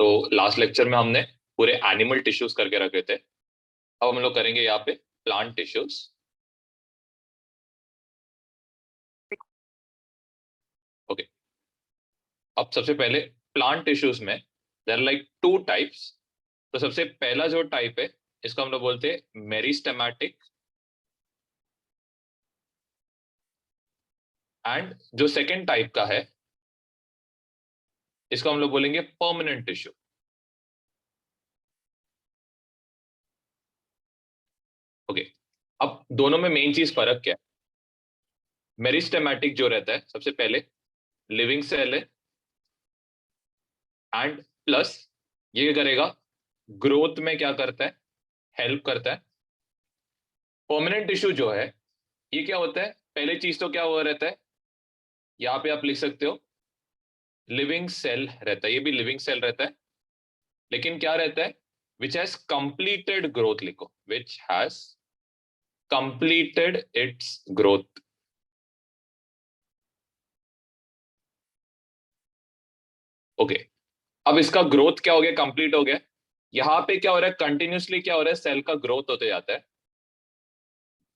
तो last lecture में हमने पूरे एनिमल टिश्यूज करके रखे थे। अब हम लोग करेंगे यहाँ पे प्लांट टिश्यूज। ओके, अब सबसे पहले प्लांट टिश्यूज में there are like two types. तो सबसे पहला जो टाइप है इसको हम लोग बोलते हैं मेरिस्टेमेटिक, एंड जो सेकेंड टाइप का है इसको हम लोग बोलेंगे परमानेंट टिश्यू। ओके, अब दोनों में मेन चीज फर्क क्या है? मेरिस्टेमेटिक जो रहता है सबसे पहले लिविंग सेल है, एंड प्लस ये क्या करेगा, ग्रोथ में क्या करता है, हेल्प करता है। परमानेंट टिश्यू जो है ये क्या होता है, पहले चीज तो क्या हुआ रहता है, यहाँ पे आप लिख सकते हो लिविंग सेल रहता है, ये भी लिविंग सेल रहता है, लेकिन क्या रहता है, विच हैज कंप्लीटेड ग्रोथ, लिखो which has completed it's growth. Okay, अब इसका ग्रोथ क्या हो गया, कंप्लीट हो गया। यहाँ पे क्या हो रहा है, कंटिन्यूसली क्या हो रहा है, सेल का ग्रोथ होते जाता है।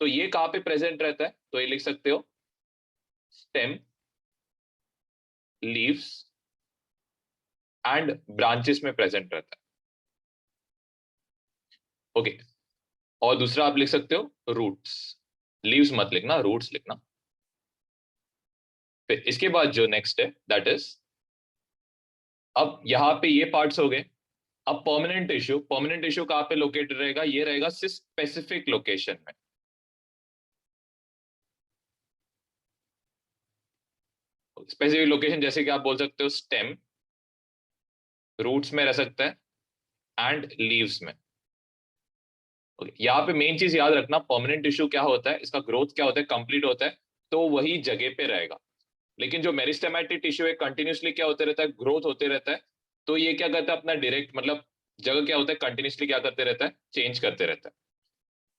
तो ये कहाँ पे प्रेजेंट रहता है, तो ये लिख सकते हो स्टेम, लीव्स एंड ब्रांचेस में प्रेजेंट रहता है। ओके, और दूसरा आप लिख सकते हो रूट्स, लीव्स मत लिखना, रूट्स लिखना। फिर इसके बाद जो नेक्स्ट है दैट इज, अब यहाँ पे ये पार्ट्स हो गए। अब परमानेंट टिश्यू, परमानेंट टिश्यू कहाँ पे लोकेटेड रहेगा, ये रहेगा स्पेसिफिक लोकेशन में। स्पेसिफिक लोकेशन जैसे कि आप बोल सकते हो स्टेम, रूट्स में रह सकता है एंड लीव्स में। ओके, यहाँ पे मेन चीज याद रखना, परमानेंट टिश्यू क्या होता है, इसका ग्रोथ क्या होता है, कंप्लीट होता है, तो वही जगह पे रहेगा। लेकिन जो मेरिस्टेमेटिक टिश्यू है कंटिन्यूसली क्या होते रहता है, ग्रोथ होते रहता है। तो ये क्या करता है, अपना डायरेक्ट मतलब जगह क्या होता है, कंटिन्यूसली क्या करते रहता है, चेंज करते रहता है।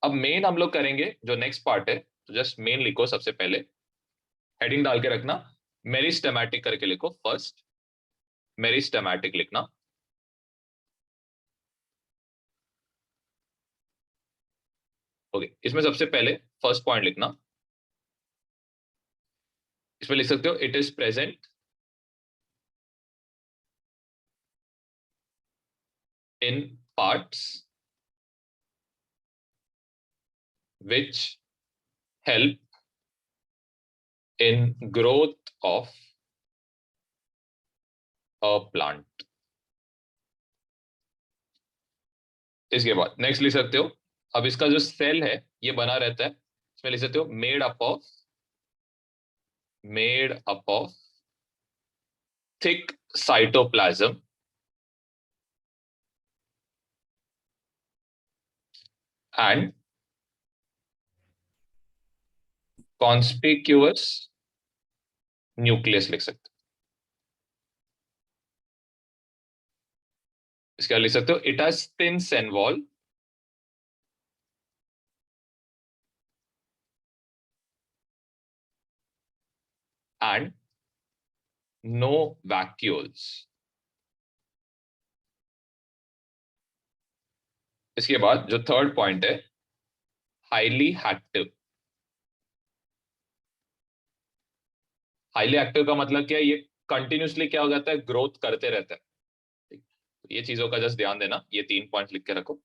अब मेन हम लोग करेंगे जो नेक्स्ट पार्ट है, तो जस्ट मेन लिखो सबसे पहले, हेडिंग डाल के रखना, मेरिस्टेमेटिक करके लिखो फर्स्ट, मेरिस्टेमेटिक लिखना। ओके, इसमें सबसे पहले फर्स्ट पॉइंट लिखना, इसमें लिख सकते हो it is present in parts which help in growth of a plant। इसके बाद नेक्स्ट लिख सकते हो, अब इसका जो सेल है ये बना रहता है, इसमें लिख सकते हो made up of thick cytoplasm and conspicuous nucleus लिख सकते हो। इसके बाद लिख सकते हो it has thin cell wall and no vacuoles. इसके बाद जो थर्ड पॉइंट है, हाईली एक्टिव। हाईली एक्टिव का मतलब क्या है, ये कंटिन्यूसली क्या हो जाता है, ग्रोथ करते रहता है। ठीक? तो ये चीजों का जस्ट ध्यान देना, ये 3 पॉइंट लिख के रखो।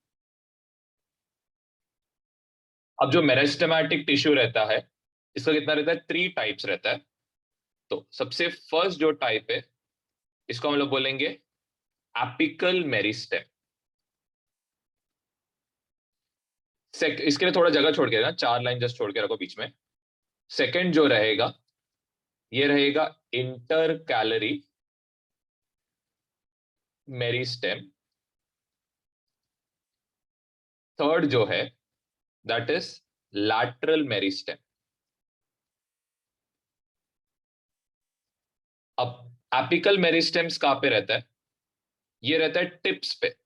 अब जो मेरिस्टेमेटिक टिश्यू रहता है इसका कितना रहता है, 3 टाइप्स रहता है। तो सबसे फर्स्ट जो टाइप है इसको हम लोग बोलेंगे एपिकल मेरिस्टेम। इसके लिए थोड़ा जगह छोड़ के ना, 4 लाइन जस्ट छोड़ के रखो बीच में। सेकंड जो रहेगा ये रहेगा इंटर कैलरी मेरिस्टेम। थर्ड जो है दैट इज लैटरल मेरिस्टेम। अब एपिकल मेरिस्टेम्स कहां पे रहता है, ये रहता है टिप्स पे,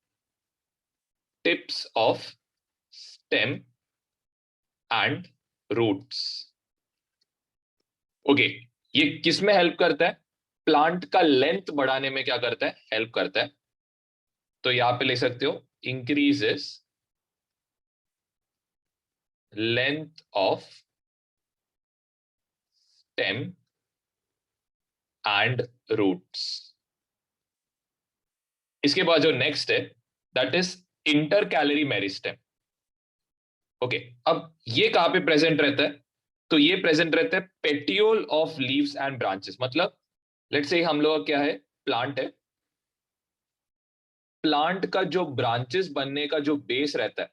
tips of stem and roots. Okay, ये किस में हेल्प करता है, प्लांट का लेंथ बढ़ाने में क्या करता है, हेल्प करता है। तो यहां पे लिख सकते हो increases length of stem and roots. इसके बाद जो नेक्स्ट है that is intercalary meristem. Okay, अब ये कहां पे प्रेजेंट रहता है? तो ये प्रेजेंट रहता है petiole of leaves and branches. मतलब लेट्स से हम लोग क्या है, प्लांट है, प्लांट का जो ब्रांचेस बनने का जो बेस रहता है,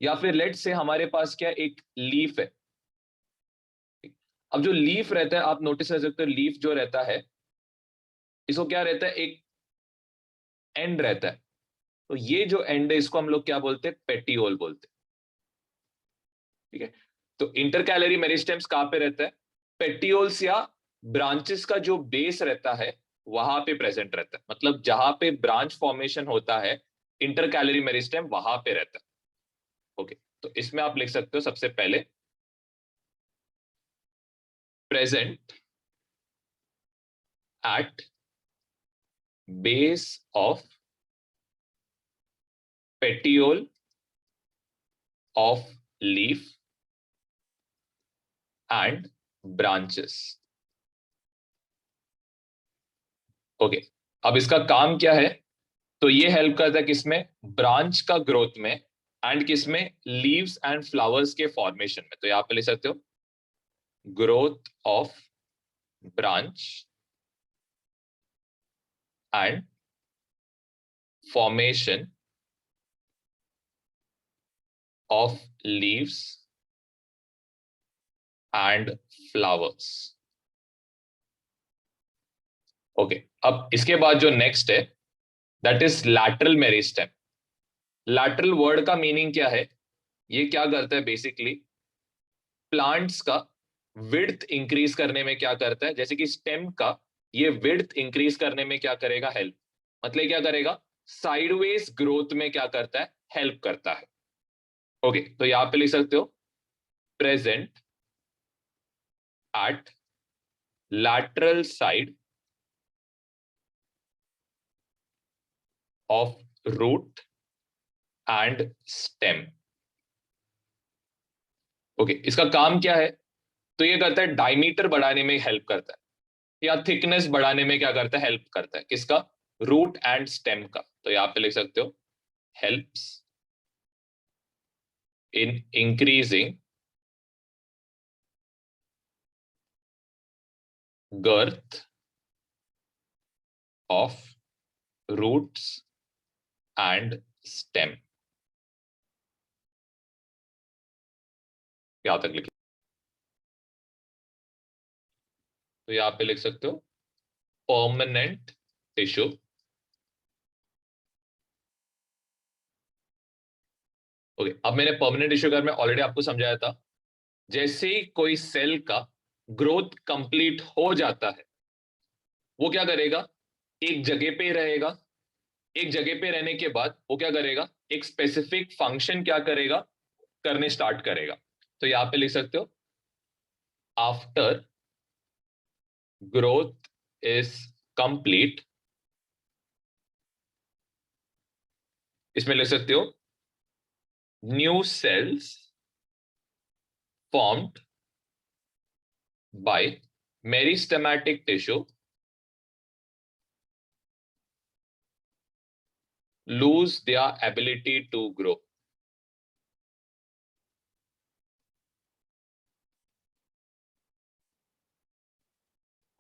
या फिर लेट्स से हमारे पास क्या एक लीफ है। अब जो लीफ रहता है आप नोटिस कर सकते हो, लीफ जो रहता है इसको क्या रहता है, एक एंड रहता है। तो ये जो एंड है इसको हम लोग क्या बोलते हैं, पेटियोल बोलते हैं। ठीक है, तो इंटरकैलरी मेरिस्टेम्स कहां पे रहता है? पेटियोल्स या ब्रांचेस का जो बेस रहता है वहां पे प्रेजेंट रहता है। मतलब जहां पे ब्रांच फॉर्मेशन होता है इंटरकैलरी मेरिस्टेम वहां पे रहता है। ओके, तो इसमें आप लिख सकते हो सबसे पहले present at base of petiole of leaf and branches. Okay, अब इसका काम क्या है? तो ये हेल्प करता है किसमें, ब्रांच का ग्रोथ में, एंड किसमें, लीव्स एंड फ्लावर्स के फॉर्मेशन में। तो यहां पे ले सकते हो growth of branch and formation of leaves and flowers. Okay, अब इसके बाद जो नेक्स्ट है that is lateral meristem. Lateral word का मीनिंग क्या है? ये क्या करता है बेसिकली, प्लांट्स का विड्थ इंक्रीज करने में क्या करता है, जैसे कि स्टेम का ये विड्थ इंक्रीज करने में क्या करेगा, हेल्प। मतलब क्या करेगा, साइडवेज ग्रोथ में क्या करता है, हेल्प करता है। ओके, तो यहां पे लिख सकते हो present at lateral side of root and stem. Okay, इसका काम क्या है? तो ये करता है डायमीटर बढ़ाने में हेल्प करता है, या थिकनेस बढ़ाने में क्या करता है, हेल्प करता है। किसका, रूट एंड स्टेम का। तो यहां पे लिख सकते हो helps in increasing girth of roots and stem। यहां तक लिखिए। तो यहां पे लिख सकते हो परमानेंट टिश्यू। ओके, अब मैंने परमानेंट टिश्यू का मैं ऑलरेडी आपको समझाया था। जैसे ही कोई सेल का ग्रोथ कंप्लीट हो जाता है वो क्या करेगा, एक जगह पे ही रहेगा। एक जगह पे रहने के बाद वो क्या करेगा, एक स्पेसिफिक फंक्शन क्या करेगा, करने स्टार्ट करेगा। तो यहां पे लिख सकते हो आफ्टर ग्रोथ इज कंप्लीट। इसमें लिख सकते हो new sales formed by meristematic tissue lose their ability to grow।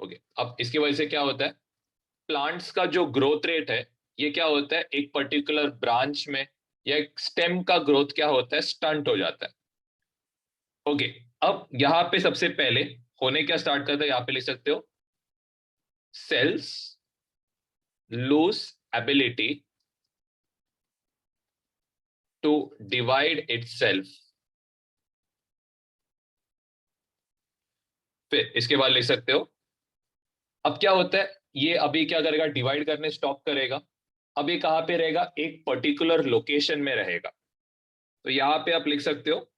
Okay, अब इसकी वजह से क्या होता है, प्लांट्स का जो ग्रोथ रेट है ये क्या होता है, एक पर्टिकुलर ब्रांच में या एक स्टेम का ग्रोथ क्या होता है, स्टंट हो जाता है। ओके, अब यहां पे सबसे पहले होने क्या स्टार्ट करता है, यहां पे लिख सकते हो cells lose ability to divide itself. फिर इसके बाद लिख सकते हो अब क्या होता है, ये अभी क्या करेगा, डिवाइड करने स्टॉप करेगा। अब ये कहां पे रहेगा, एक पर्टिकुलर लोकेशन में रहेगा। तो यहां पे आप लिख सकते हो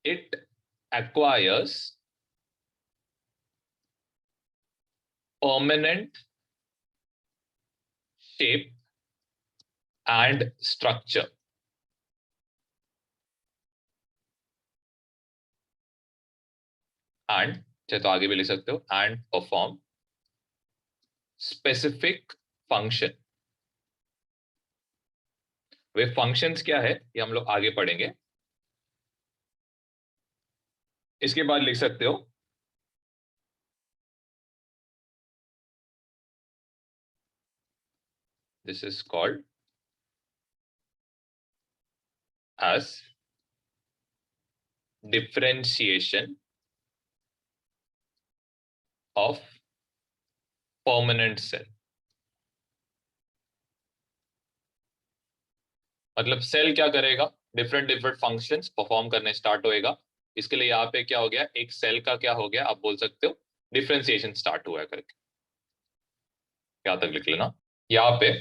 it acquires permanent shape and structure. And चाहे तो आगे भी लिख सकते हो, and perform specific function. Way functions क्या है ये हम लोग आगे पढ़ेंगे. इसके बाद लिख सकते हो this is called as differentiation of permanent cell. मतलब सेल क्या करेगा, डिफरेंट फंक्शंस परफॉर्म करने स्टार्ट होएगा. इसके लिए यहाँ पे क्या हो गया, एक सेल का क्या हो गया, आप बोल सकते हो डिफरेंशिएशन स्टार्ट हुआ है करके. क्या तक लिख लेना. यहाँ पे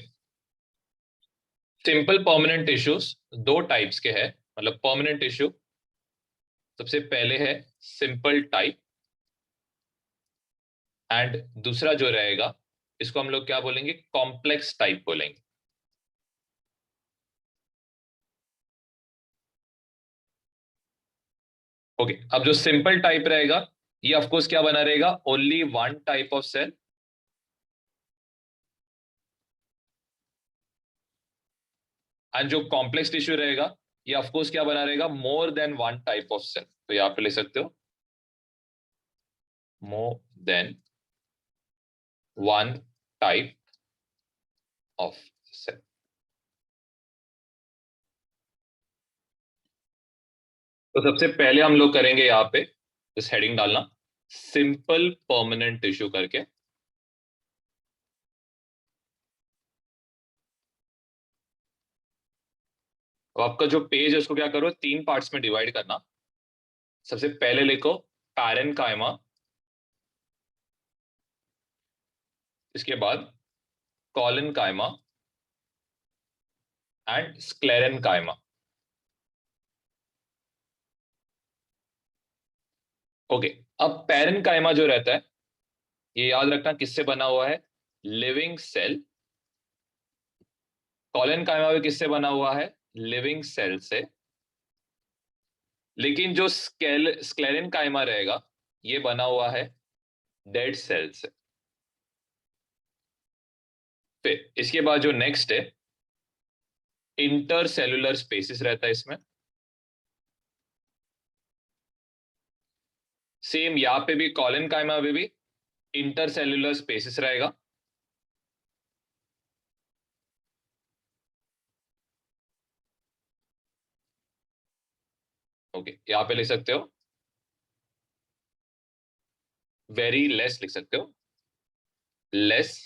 सिंपल परमानेंट टिश्यूज दो टाइप्स के हैं. मतलब परमानेंट टिश्यू सबसे पहले है सिंपल टाइप, एंड दूसरा जो रहेगा इसको हम लोग क्या बोलेंगे, कॉम्प्लेक्स टाइप बोलेंगे. ओके, अब जो सिंपल टाइप रहेगा ये ऑफ कोर्स क्या बना रहेगा, only one type of cell. And जो कॉम्प्लेक्स टिश्यू रहेगा ये ऑफ कोर्स क्या बना रहेगा, more than one type of cell. तो यहां पे ले सकते हो more than one type of cell. तो सबसे पहले हम लोग करेंगे यहाँ पे इस हेडिंग डालना सिंपल परमानेंट टिश्यू करके. तो आपका जो पेज है उसको क्या करो, तीन पार्ट्स में डिवाइड करना. सबसे पहले लिखो पैरेन्काइमा, इसके बाद कॉलेनकाइमा एंड स्क्लेरेनकाइमा. ओके, अब पैरेन्काइमा जो रहता है ये याद रखना किससे बना हुआ है, लिविंग सेल. कॉलेनकाइमा भी किससे बना हुआ है, लिविंग सेल से. लेकिन जो स्क्लेरेनकाइमा रहेगा ये बना हुआ है डेड सेल से. फिर इसके बाद जो नेक्स्ट है इंटरसेल्युलर स्पेसिस रहता है इसमें. सेम यहां पे भी कॉलेनकाइमा में भी इंटरसेल्युलर स्पेसिस रहेगा. ओके, यहां पे लिख सकते हो वेरी लेस, लिख सकते हो less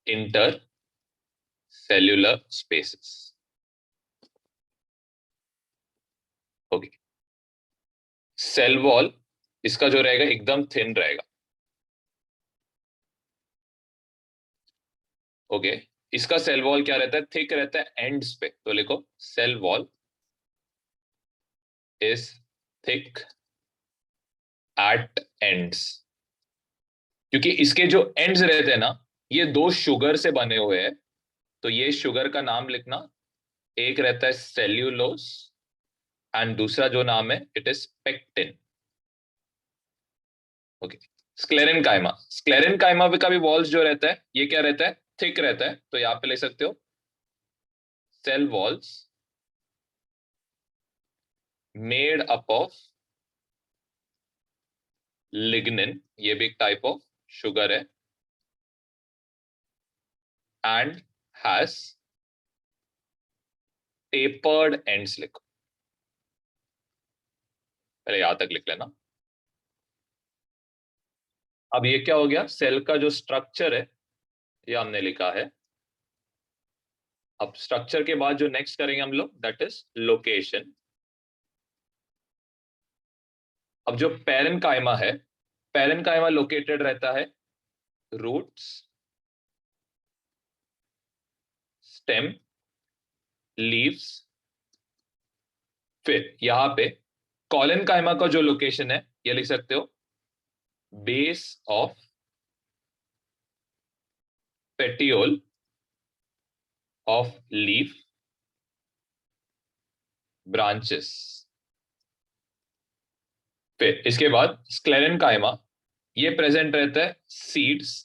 intercellular spaces. Okay, cell wall इसका जो रहेगा एकदम थिन रहेगा. ओके, इसका सेल वॉल क्या रहता है, थिक रहता है एंड्स पे. तो लिखो cell wall is thick at ends. क्योंकि इसके जो एंड्स रहते हैं ना ये दो शुगर से बने हुए हैं. तो ये शुगर का नाम लिखना, एक रहता है सेल्यूलोस एंड दूसरा जो नाम है it is pectin. Okay, sclerenchyma, sclerenchyma का भी वॉल्स जो रहता है ये क्या रहता है, थिक रहता है. तो यहां पे ले सकते हो cell walls made up of lignin, ये भी एक टाइप ऑफ शुगर है, एंड हैज टेपर्ड एंड्स. लिखो, पहले यहां तक लिख लेना. अब ये क्या हो गया, सेल का जो स्ट्रक्चर है ये हमने लिखा है. अब स्ट्रक्चर के बाद जो नेक्स्ट करेंगे हम लोग दैट इज लोकेशन. अब जो पैरेन्काइमा है, पैरेन्काइमा लोकेटेड रहता है रूट्स, स्टेम, लीव्स. फिर यहां पे कॉलेनकाइमा का जो लोकेशन है ये लिख सकते हो base of petiole of leaf, branches. फिर इसके बाद स्क्लेरेनकाइमा, ये प्रेजेंट रहता है सीड्स।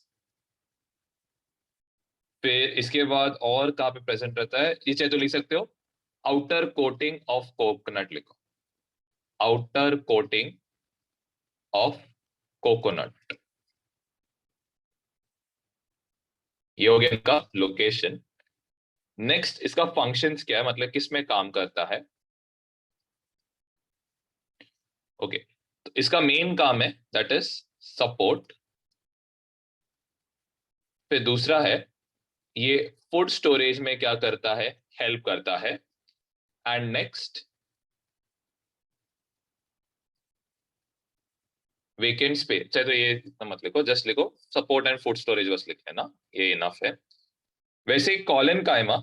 फिर इसके बाद और कहाँ पे प्रेजेंट रहता है, ये चाहे तो लिख सकते हो आउटर कोटिंग ऑफ कोकोनट लिखो, आउटर कोटिंग ऑफ कोकोनट। ये हो गया इनका लोकेशन। नेक्स्ट इसका फंक्शंस क्या है, मतलब किस में काम करता है। ओके, तो इसका मेन काम है दैट इज सपोर्ट। फिर दूसरा है ये फूड स्टोरेज में क्या करता है, हेल्प करता है। एंड नेक्स्ट वेकेंट स्पेस, चाहे तो ये इतना मत लिखो, जस्ट लिखो सपोर्ट एंड फूड स्टोरेज, बस लिखे ना, ये इनफ है। वैसे ही कॉलन काइमा,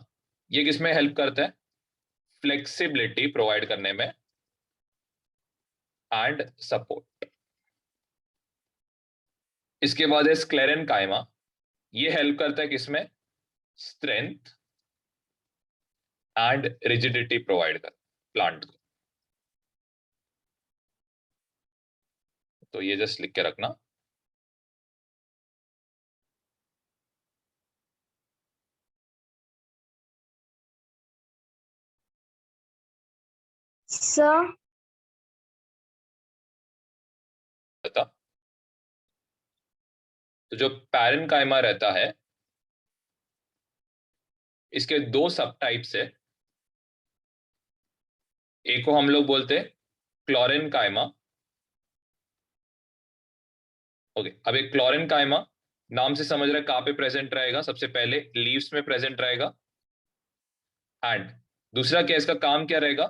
ये किसमें हेल्प करता है, फ्लेक्सिबिलिटी प्रोवाइड करने में एंड सपोर्ट। इसके बाद है स्क्लेरन काइमा, ये हेल्प करता है किसमें, स्ट्रेंथ एंड रिजिडिटी प्रोवाइड कर प्लांट को। तो ये जस्ट लिख के रखना। सर बता, तो जो पैरेनकाइमा रहता है इसके दो सब टाइप्स है। एक को हम लोग बोलते हैं क्लोरेनकाइमा। ओके, अब एक क्लोरेनकाइमा नाम से समझ रहे हैं कहां पे प्रेजेंट रहेगा, सबसे पहले लीव्स में प्रेजेंट रहेगा। एंड दूसरा क्या, इसका काम क्या रहेगा,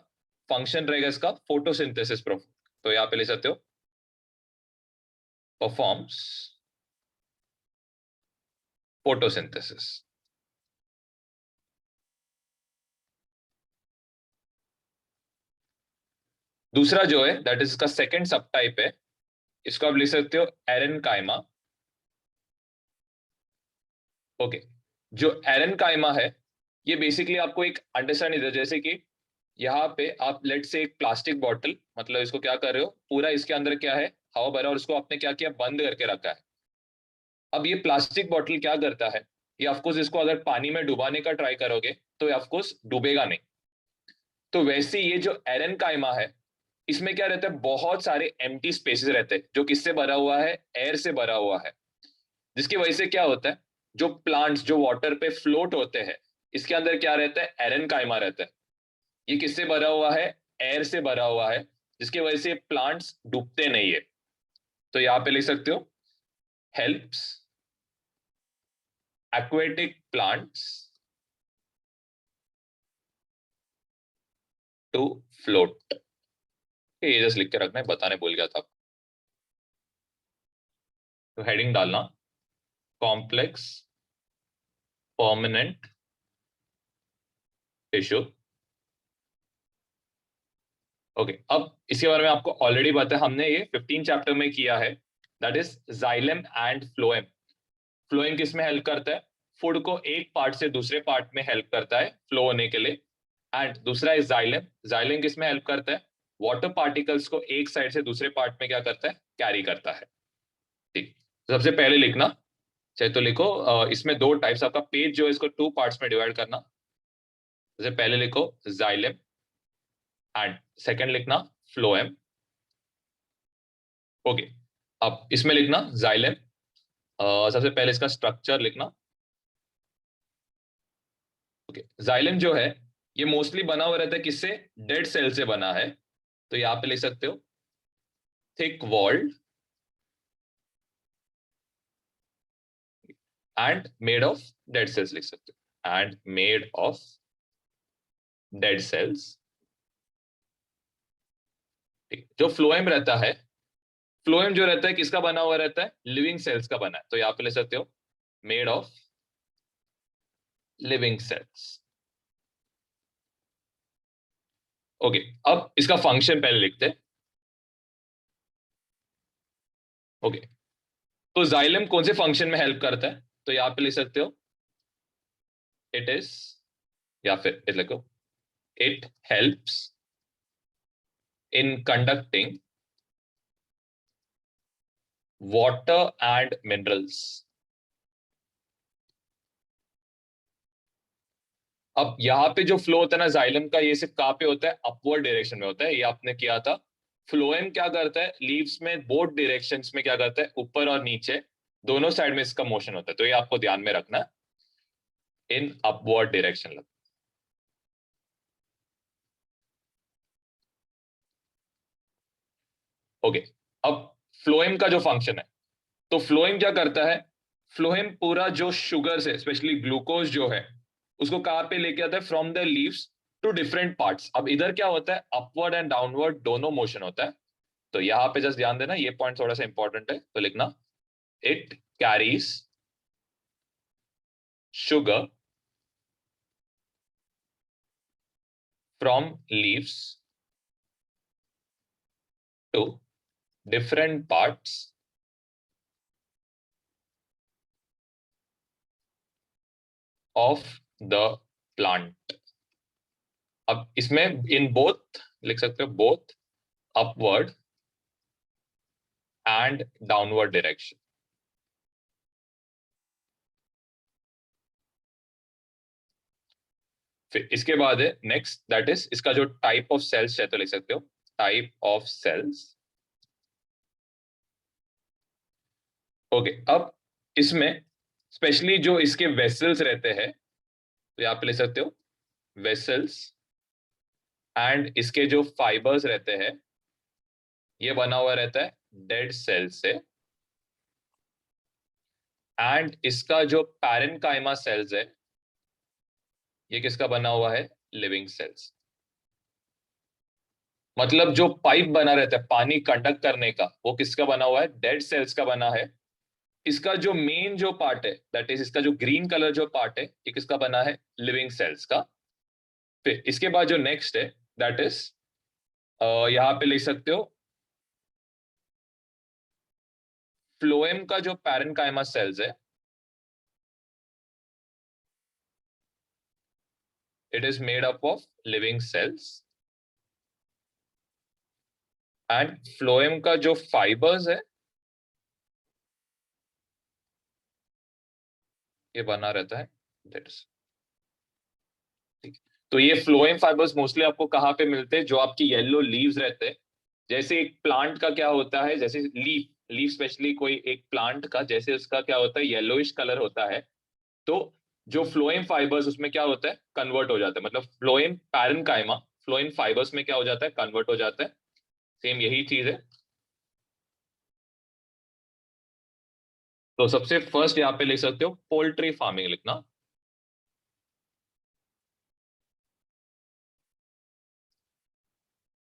फंक्शन रहेगा इसका फोटोसिंथेसिस। तो यहां पे ले सकते हो परफॉर्म्स फोटोसिंथेसिस। दूसरा जो है दैट इज इसका सेकंड सब टाइप है, इसको आप लिख सकते हो एरेनकाइमा। ओके, जो एरेनकाइमा है ये बेसिकली आपको एक अंडरस्टैंडिंग है, जैसे कि यहाँ पे आप लेट से एक प्लास्टिक बॉटल, मतलब इसको क्या कर रहे हो, पूरा इसके अंदर क्या है, हवा भरा, और इसको आपने क्या किया, बंद करके रखा है। अब ये प्लास्टिक बॉटल क्या करता है, ये ऑफकोर्स इसको अगर पानी में डुबाने का ट्राई करोगे तो ये ऑफकोर्स डूबेगा नहीं। तो वैसे ये जो एरेनकाइमा है इसमें क्या रहता है, बहुत सारे एम्प्टी स्पेसेस रहते हैं, जो किससे भरा हुआ है, एयर से भरा हुआ है। जिसकी वजह से क्या होता है, जो प्लांट्स जो वाटर पे फ्लोट होते हैं इसके अंदर क्या रहता है, एरेनकाइमा रहता है। ये किससे भरा हुआ है, एयर से भरा हुआ है, जिसकी वजह से प्लांट्स डूबते नहीं है। तो यहां पे लिख सकते हो helps aquatic plants to float। ये जस्ट लिख के रखना है, बताने भूल गया था। तो हेडिंग डालना कॉम्प्लेक्स परमानेंट टिश्यू। ओके, अब इसके बारे में आपको ऑलरेडी पता है, हमने ये 15 चैप्टर में किया है, that is xylem and phloem. Phloem किस में हेल्प करता है, फूड को एक पार्ट से दूसरे पार्ट में हेल्प करता है फ्लो होने के लिए। एंड दूसरा है जाइलम, जाइलम किस में हेल्प करता है, वाटर पार्टिकल्स को एक साइड से दूसरे पार्ट में क्या करता है, कैरी करता है। ठीक, तो सबसे पहले लिखना, चाहे तो लिखो इसमें दो टाइप्स, आपका पेज जो है इसको टू पार्ट्स में डिवाइड करना। सबसे पहले लिखो जाइलम एंड सेकंड लिखना फ्लोएम। ओके, अब इसमें लिखना जाइलम, सबसे पहले इसका स्ट्रक्चर लिखना। ओके, जाइलम जो है ये मोस्टली बना हुआ रहता है किससे, डेड सेल से बना है। तो यहाँ पे लिख सकते हो thick walled and made of dead cells लिख सकते हो, and made of dead cells. ठीक, जो फ्लोएम रहता है, फ्लोएम जो रहता है किसका बना हुआ रहता है, लिविंग सेल्स का बना है। तो यहाँ पे ले सकते हो made of living cells. Okay, अब इसका फंक्शन पहले लिखते हैं। ओके, तो जाइलम कौन से फंक्शन में हेल्प करता है, तो यहाँ पे लिख सकते हो इट इज या फिर लिखो it helps in conducting water and minerals. अब यहाँ पे जो फ्लो होता है ना जाइलम का, ये सिर्फ कहाँ पे होता है, अपवर्ड डायरेक्शन में होता है, ये आपने किया था। फ्लोएम क्या करता है, लीव्स में बोथ डायरेक्शंस में क्या करता है, ऊपर और नीचे दोनों साइड में इसका मोशन होता है, तो ये आपको ध्यान में रखना है, इन अपवर्ड डायरेक्शन। ओके, अब फ्लोएम का जो फंक्शन है, तो फ्लोएम क्या करता है, फ्लोएम पूरा जो शुगर है स्पेशली ग्लूकोज जो है उसको कहाँ पे लेके आता है, from the leaves to different parts. अब इधर क्या होता है, अपवर्ड एंड डाउनवर्ड दोनों मोशन होता है, तो यहाँ पे जस्ट ध्यान देना, ये पॉइंट थोड़ा सा इंपॉर्टेंट है, तो लिखना it carries sugar from leaves to different parts of the plant। अब इसमें इन बोथ लिख सकते हो, both upward and downward direction. फिर इसके बाद है नेक्स्ट, दैट इज इसका जो टाइप ऑफ सेल्स है, तो लिख सकते हो टाइप ऑफ सेल्स। ओके, अब इसमें स्पेशली जो इसके वेसल्स रहते हैं, तो यहाँ पे लिख सकते हो वेसल्स, एंड इसके जो फाइबर्स रहते हैं ये बना हुआ रहता है डेड सेल से, एंड इसका जो पैरेन्काइमा सेल्स है ये किसका बना हुआ है, लिविंग सेल्स। मतलब जो पाइप बना रहता है पानी कंडक्ट करने का, वो किसका बना हुआ है, डेड सेल्स का बना है। इसका जो मेन जो पार्ट है, दैट इज इसका जो ग्रीन कलर जो पार्ट है, ये किसका बना है, लिविंग सेल्स का। फिर इसके बाद जो नेक्स्ट है, दैट इज यहां पे लिख सकते हो फ्लोएम का जो पैरेन्काइमा सेल्स है, it is made up of living cells, and phloem का जो फाइबर्स है ये बना रहता है डेड। तो ये फ्लोएम फाइबर्स मोस्टली आपको कहाँ पे मिलते हैं, जो आपकी येलो लीव्स रहते हैं। जैसे एक प्लांट का क्या होता है, जैसे लीफ लीफ स्पेशली कोई एक प्लांट का, जैसे उसका क्या होता है, येलोइश कलर होता है, तो जो फ्लोएम फाइबर्स उसमें क्या होता है, कन्वर्ट हो जाता है, मतलब फ्लोएम पैरेन्काइमा फ्लोएम फाइबर्स में क्या हो जाता है, कन्वर्ट हो जाता है। सेम यही चीज है। तो सबसे फर्स्ट यहाँ पे लिख सकते हो पोल्ट्री फार्मिंग लिखना।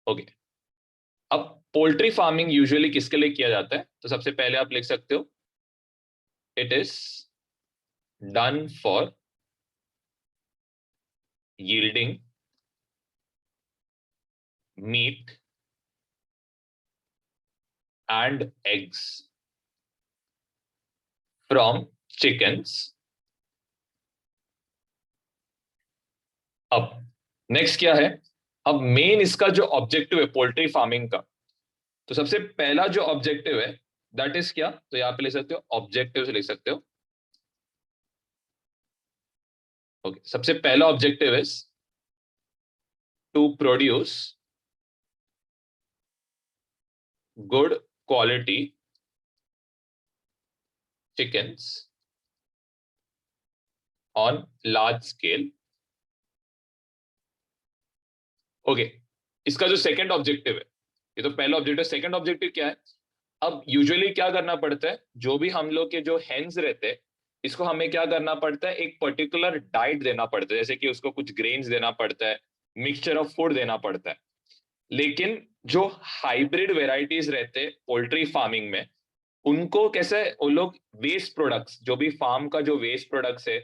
ओके, अब पोल्ट्री फार्मिंग यूजुअली किसके लिए किया जाता है, तो सबसे पहले आप लिख सकते हो it is done for yielding meat and eggs from chickens। अब नेक्स्ट क्या है, अब मेन इसका जो ऑब्जेक्टिव है पोल्ट्री फार्मिंग का, तो सबसे पहला जो ऑब्जेक्टिव है दैट इज क्या, तो यहां पे लिख सकते हो ऑब्जेक्टिव से लिख सकते हो। ओके, सबसे पहला objective is to produce good quality chickens on large scale। Okay, इसका जो सेकंड ऑब्जेक्टिव है, ये तो पहला ऑब्जेक्टिव, सेकंड ऑब्जेक्टिव क्या है, अब यूजुअली क्या करना पड़ता है, जो भी हम लोग के जो हेन्स रहते हैं इसको हमें क्या करना पड़ता है, एक पर्टिकुलर डाइट देना पड़ता है, जैसे कि उसको कुछ ग्रेन्स देना पड़ता है, मिक्सचर ऑफ फूड देना पड़ता है। लेकिन जो हाइब्रिड वेराइटीज रहते हैं पोल्ट्री फार्मिंग में, उनको कैसे, वो लोग वेस्ट प्रोडक्ट्स, जो भी फार्म का जो वेस्ट प्रोडक्ट्स है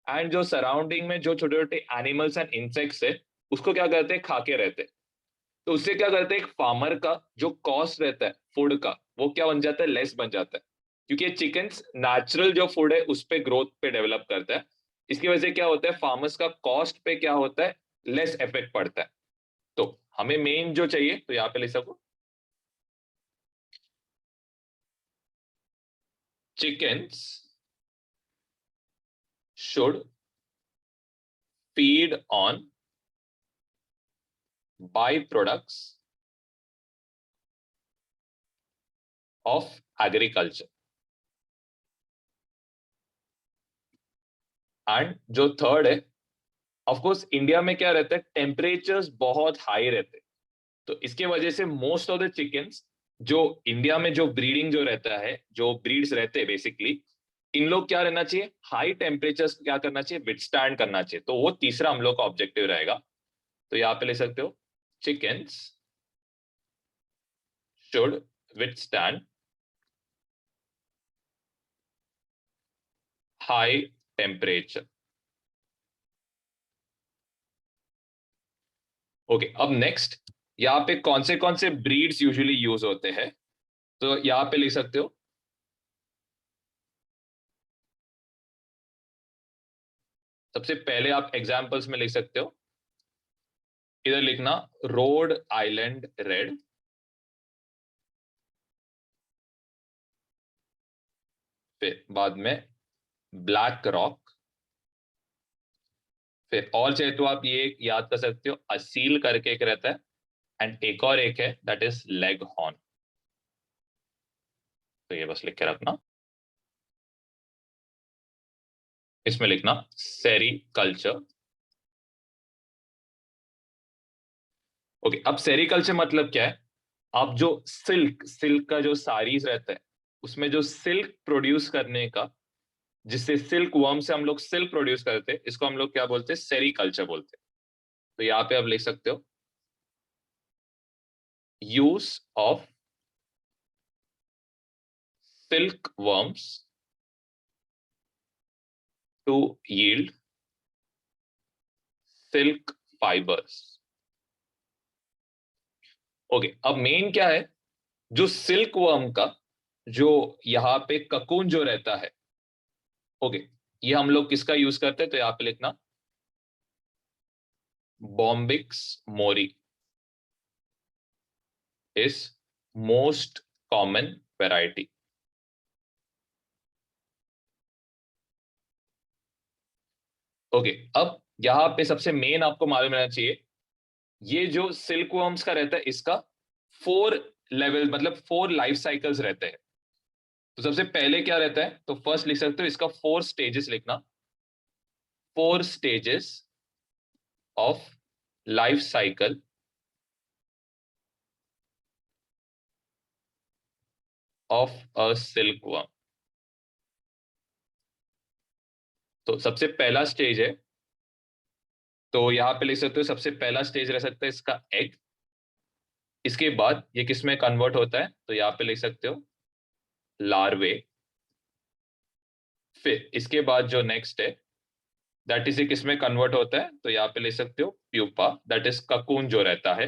एंड जो सराउंडिंग में जो छोटे छोटे एनिमल्स एंड इंसेक्ट्स है, उसको क्या करते हैं, खा के रहते हैं। तो उससे क्या करते हैं, एक फार्मर का जो कॉस्ट रहता है फूड का, वो क्या बन जाता है, लेस बन जाता है, क्योंकि ये चिकन्स नेचुरल जो फूड है उस पे ग्रोथ पे डेवलप करता है। इसकी वजह से क्या होता है, फार्मर्स का कॉस्ट पे क्या होता है, लेस इफेक्ट पड़ता है। तो हमें मेन जो चाहिए, तो यहाँ पे लिख सको chickens should feed on byproducts of agriculture। And जो थर्ड है, ऑफ कोर्स इंडिया में क्या रहता है, टेम्परेचर्स बहुत हाई रहते हैं, तो इसके वजह से मोस्ट ऑफ द चिकन्स जो इंडिया में जो ब्रीडिंग जो रहता है, जो ब्रीड्स रहते हैं बेसिकली, इन लोग क्या रहना चाहिए, हाई टेम्परेचर्स क्या करना चाहिए, विथस्टैंड करना चाहिए। तो वो तीसरा हम लोग का ऑब्जेक्टिव रहेगा। तो यहाँ पे ले सकते हो chickens should withstand high temperature. Okay, अब नेक्स्ट यहाँ पे कौन से ब्रीड्स यूजुअली यूज होते हैं, तो यहाँ पे लिख सकते हो सबसे पहले आप एग्जाम्पल्स में लिख सकते हो, इधर लिखना रोड आइलैंड रेड, फिर बाद में ब्लैक रॉक, फिर और चाहे तो आप ये याद कर सकते हो असील करके एक रहता है, एंड एक और एक है दैट इज लेग हॉर्न। तो ये बस लिख के रखना, इसमें लिखना सेरीकल्चर। ओके, अब सेरीकल्चर मतलब क्या है, आप जो सिल्क सिल्क का जो साड़ीज रहता है, उसमें जो सिल्क प्रोड्यूस करने का, जिससे सिल्क वर्म से हम लोग सिल्क प्रोड्यूस करते हैं, इसको हम लोग क्या बोलते हैं, सेरीकल्चर बोलते हैं। तो यहाँ पे आप लिख सकते हो use of silkworms to yield silk fibres. Okay, अब मेन क्या है, जो सिल्क वर्म का जो यहाँ पे ककून जो रहता है, ओके, ये हम लोग किसका यूज करते हैं, तो यहाँ पे लिखना Bombyx Mori is most common variety. Okay, अब यहाँ पे सबसे मेन आपको मालूम रहना चाहिए, ये जो सिल्क वर्म्स का रहता है, इसका 4 लेवल मतलब 4 लाइफ साइकिल्स रहते हैं। तो सबसे पहले क्या रहता है, तो फर्स्ट लिख सकते हो इसका 4 स्टेजेस लिखना, 4 stages of life cycle of a silk worm. तो सबसे पहला स्टेज है, तो यहां पे लिख सकते हो सबसे पहला स्टेज रह सकता है इसका एग। इसके बाद ये किस में कन्वर्ट होता है, तो यहाँ पे लिख सकते हो लार्वे। फिर इसके बाद जो नेक्स्ट है, दैट इज ये किस में कन्वर्ट होता है, तो यहाँ पे लिख सकते हो प्यूपा, दैट इज ककून जो रहता है,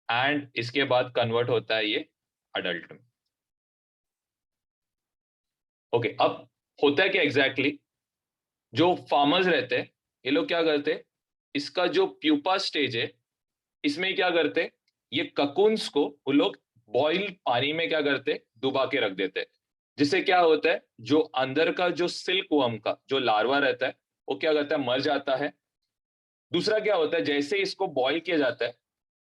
एंड इसके बाद कन्वर्ट होता है ये अडल्ट में। ओके, अब होता है क्या एग्जैक्टली जो फार्मर्स रहते हैं, ये लोग क्या करते हैं, इसका जो प्यूपा स्टेज है, इसमें क्या करते, ये ककुन्स को वो लोग बॉइल पानी में क्या करते, डुबा के रख देते हैं, जिससे क्या होता है, जो अंदर का जो सिल्क वर्म का जो लार्वा रहता है, वो क्या करता है, मर जाता है। दूसरा क्या होता है, जैसे इसको बॉइल किया जाता है,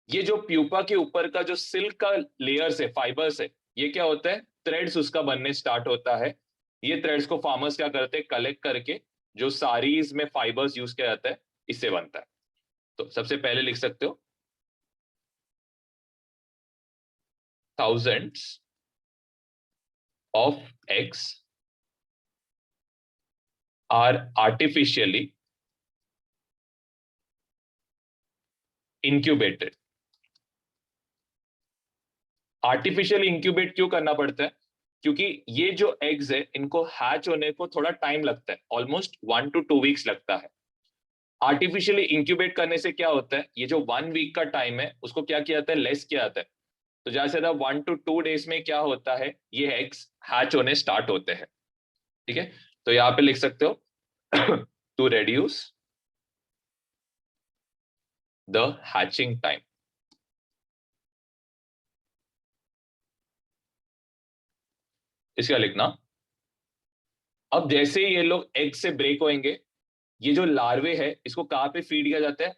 ये जो प्यूपा के ऊपर का जो सिल्क का लेयर्स है, फाइबर्स है, ये क्या होता है, थ्रेड्स उसका बनने स्टार्ट होता है। ये थ्रेड्स को फार्मर्स क्या करते हैं, कलेक्ट करके जो साड़ीज में फाइबर्स यूज किया जाता है, इससे बनता है। तो सबसे पहले लिख सकते हो thousands of eggs are artificially incubated। Artificial incubate क्यों करना पड़ता है, क्योंकि ये जो एग्स है, इनको हैच होने को थोड़ा टाइम लगता है, ऑलमोस्ट 1 to 2 वीक्स लगता है। आर्टिफिशियली इंक्यूबेट करने से क्या होता है, ये जो 1 वीक का टाइम है, उसको क्या किया जाता है, लेस किया जाता है। तो जैसे 1 to 2 डेज में क्या होता है, ये एग्स हैच होने स्टार्ट होते हैं। ठीक है, तो यहाँ पे लिख सकते हो to reduce the hatching time. इसका लिखना, अब जैसे ही ये लोग एग से ब्रेक होंगे, ये जो लार्वे है इसको कहां पे फीड किया जाता है?